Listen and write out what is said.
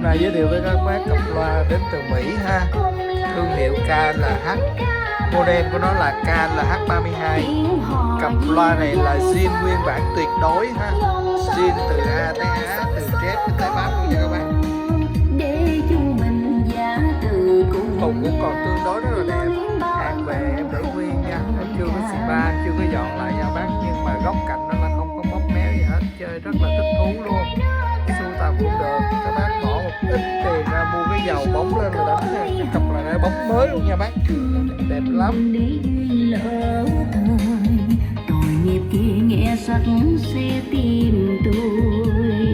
nay giới thiệu với các bác cặp loa đến từ Mỹ ha. Thương hiệu KLH, model của nó là KLH32. Cặp loa này là zin nguyên bản tuyệt đối ha, zin từ A tới Á, từ Z tới Bắc luôn nha các bác. Thùng cũng còn tương đối rất là đẹp. Hàng về em đổi nguyên nha, em chưa có xì ba, chưa có dọn lại nha bác. Nhưng mà góc cạnh nó là không có móc méo gì hết, chơi rất là thích thú luôn. Sưu tầm cũng được, các bác bỏ một ít tiền ra mua cái dầu bóng lên là đánh nha. Cái cặp là nó bóng mới luôn nha bác, đẹp lắm. Tội nghiệp kia nghe sắc xe tim tôi.